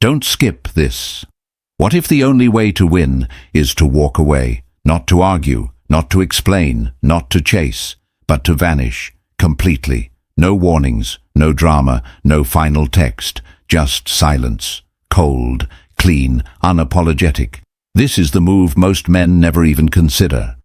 Don't skip this. What if the only way to win is to walk away, not to argue, not to explain, not to chase, but to vanish completely? No warnings, no drama, no final text, just silence. Cold, clean, unapologetic. This is the move most men never even consider.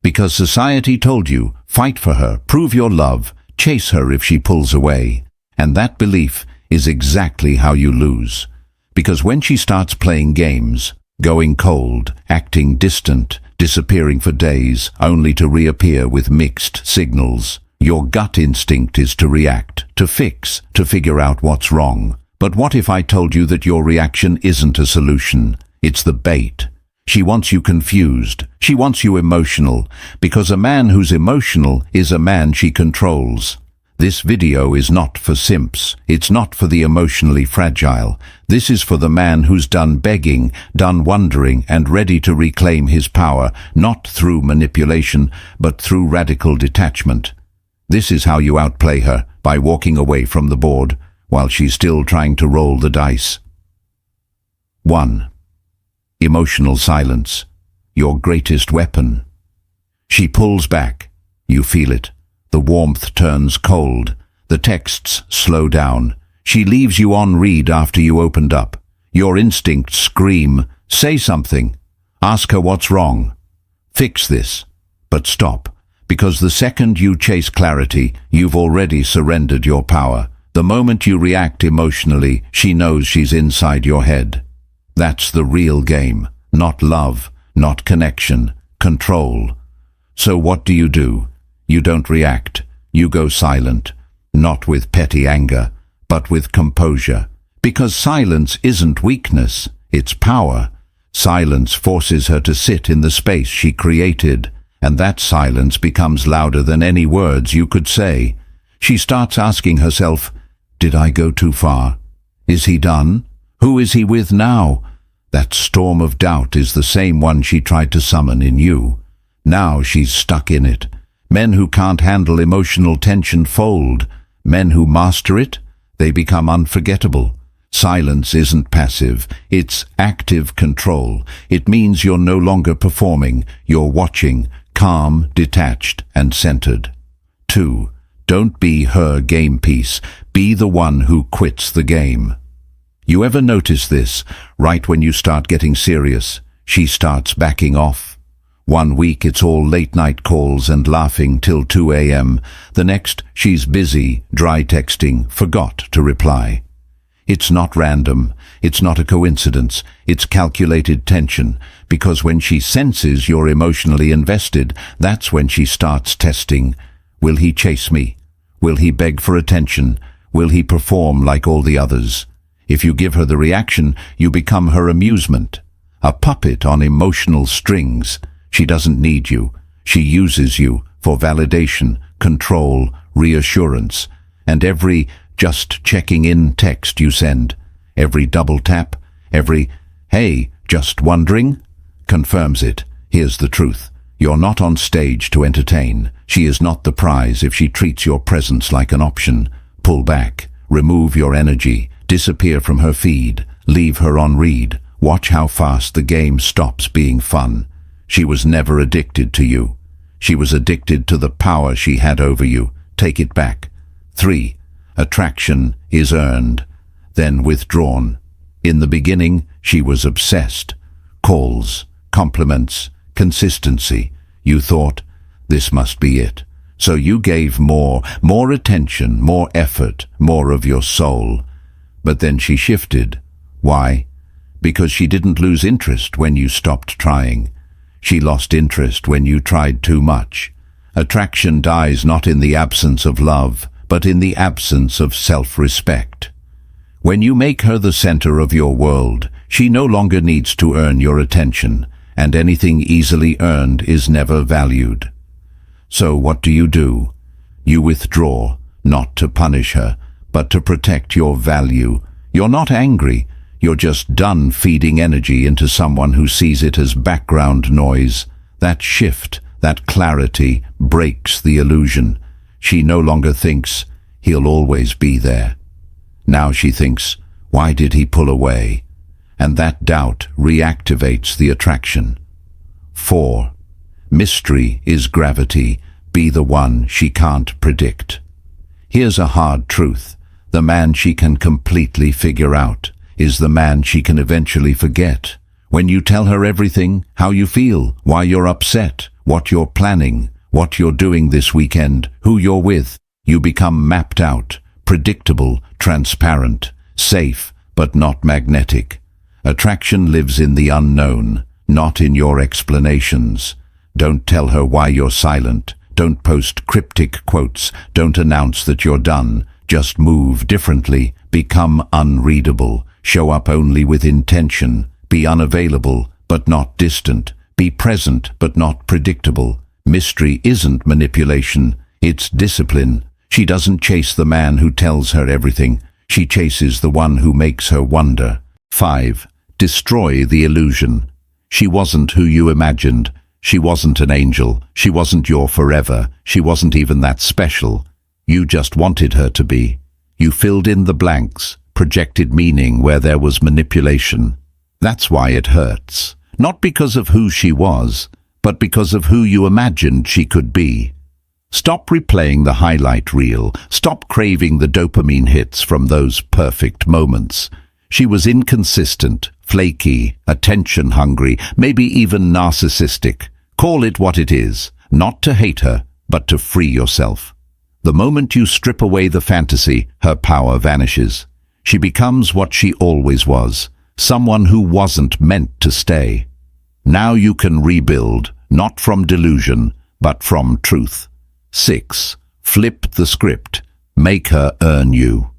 Because society told you, fight for her, prove your love, chase her if she pulls away. And that belief is exactly how you lose. Because when she starts playing games, going cold, acting distant, disappearing for days, only to reappear with mixed signals, your gut instinct is to react, to fix, to figure out what's wrong. But what if I told you that your reaction isn't a solution? It's the bait. She wants you confused. She wants you emotional, because a man who's emotional is a man she controls. This video is not for simps. It's not for the emotionally fragile. This is for the man who's done begging, done wondering, and ready to reclaim his power, not through manipulation, but through radical detachment. This is how you outplay her, by walking away from the board, while she's still trying to roll the dice. 1. Emotional silence. Your greatest weapon. She pulls back. You feel it. The warmth turns cold. The texts slow down. She leaves you on read after you opened up. Your instincts scream, say something. Ask her what's wrong. Fix this. But stop, because the second you chase clarity, you've already surrendered your power. The moment you react emotionally, she knows she's inside your head. That's the real game. Not love, not connection, control. So what do? You don't react. You go silent. Not with petty anger, but with composure. Because silence isn't weakness, it's power. Silence forces her to sit in the space she created, and that silence becomes louder than any words you could say. She starts asking herself, did I go too far? Is he done? Who is he with now? That storm of doubt is the same one she tried to summon in you. Now she's stuck in it. Men who can't handle emotional tension fold. Men who master it, they become unforgettable. Silence isn't passive, it's active control. It means you're no longer performing, you're watching, calm, detached, and centered. 2. Don't be her game piece. Be the one who quits the game. You ever notice this? Right when you start getting serious, she starts backing off. 1 week it's all late-night calls and laughing till 2 a.m. The next, she's busy, dry texting, forgot to reply. It's not random. It's not a coincidence. It's calculated tension. Because when she senses you're emotionally invested, that's when she starts testing. Will he chase me? Will he beg for attention? Will he perform like all the others? If you give her the reaction, you become her amusement. A puppet on emotional strings. She doesn't need you. She uses you for validation, control, reassurance. And every just checking in text you send, every double tap, every, hey, just wondering, confirms it. Here's the truth. You're not on stage to entertain. She is not the prize if she treats your presence like an option. Pull back. Remove your energy. Disappear from her feed. Leave her on read. Watch how fast the game stops being fun. She was never addicted to you. She was addicted to the power she had over you. Take it back. 3. Attraction is earned, then withdrawn. In the beginning, she was obsessed. Calls, compliments, consistency. You thought, this must be it. So you gave more attention, more effort, more of your soul. But then she shifted. Why? Because she didn't lose interest when you stopped trying. She lost interest when you tried too much. Attraction dies not in the absence of love, but in the absence of self-respect. When you make her the center of your world, she no longer needs to earn your attention, and anything easily earned is never valued. So what do? You withdraw, not to punish her, but to protect your value. You're not angry. You're just done feeding energy into someone who sees it as background noise. That shift, that clarity, breaks the illusion. She no longer thinks, he'll always be there. Now she thinks, why did he pull away? and that doubt reactivates the attraction. 4. Mystery is gravity. Be the one she can't predict. Here's a hard truth. The man she can completely figure out is the man she can eventually forget. When you tell her everything, how you feel, why you're upset, what you're planning, what you're doing this weekend, who you're with, you become mapped out, predictable, transparent, safe, but not magnetic. Attraction lives in the unknown, not in your explanations. Don't tell her why you're silent. Don't post cryptic quotes. Don't announce that you're done. Just move differently. Become unreadable. Show up only with intention. Be unavailable, but not distant. Be present, but not predictable. Mystery isn't manipulation. It's discipline. She doesn't chase the man who tells her everything. She chases the one who makes her wonder. 5. Destroy the illusion. She wasn't who you imagined. She wasn't an angel. She wasn't your forever. She wasn't even that special. You just wanted her to be. You filled in the blanks, projected meaning where there was manipulation. That's why it hurts. Not because of who she was, but because of who you imagined she could be. Stop replaying the highlight reel. Stop craving the dopamine hits from those perfect moments. She was inconsistent, flaky, attention-hungry, maybe even narcissistic. Call it what it is, not to hate her, but to free yourself. The moment you strip away the fantasy, her power vanishes. She becomes what she always was, someone who wasn't meant to stay. Now you can rebuild, not from delusion, but from truth. 6. Flip the script. Make her earn you.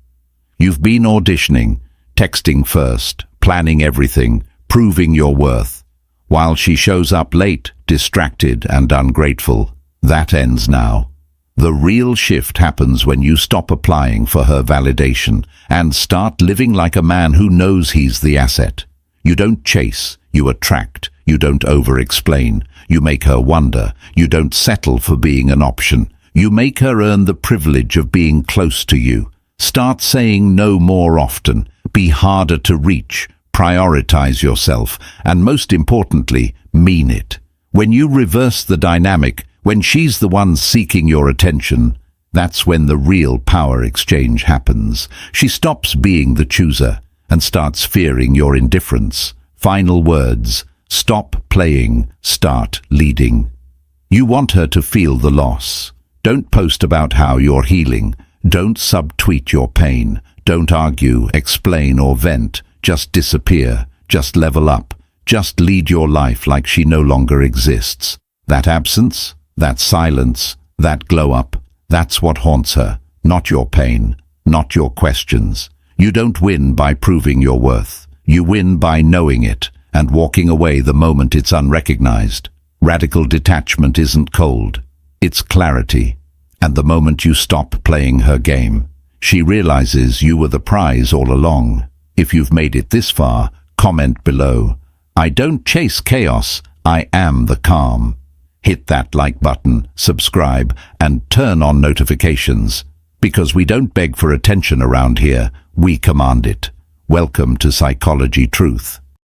You've been auditioning, texting first, planning everything, proving your worth. While she shows up late, distracted and ungrateful, that ends now. The real shift happens when you stop applying for her validation and start living like a man who knows he's the asset. You don't chase, you attract. You don't over-explain. You make her wonder. You don't settle for being an option. You make her earn the privilege of being close to you. Start saying no more often. Be harder to reach. Prioritize yourself. And most importantly, mean it. When you reverse the dynamic, when she's the one seeking your attention, that's when the real power exchange happens. She stops being the chooser and starts fearing your indifference. Final words. Stop playing. Start leading. You want her to feel the loss. Don't post about how you're healing. Don't subtweet your pain. Don't argue, explain or vent. Just disappear. Just level up. Just lead your life like she no longer exists. That absence, that silence, that glow-up, that's what haunts her. Not your pain, not your questions. You don't win by proving your worth. You win by knowing it and walking away the moment it's unrecognized. Radical detachment isn't cold. It's clarity. And the moment you stop playing her game, she realizes you were the prize all along. If you've made it this far, comment below. I don't chase chaos, I am the calm. Hit that like button, subscribe, and turn on notifications. Because we don't beg for attention around here, we command it. Welcome to Psychology Truth.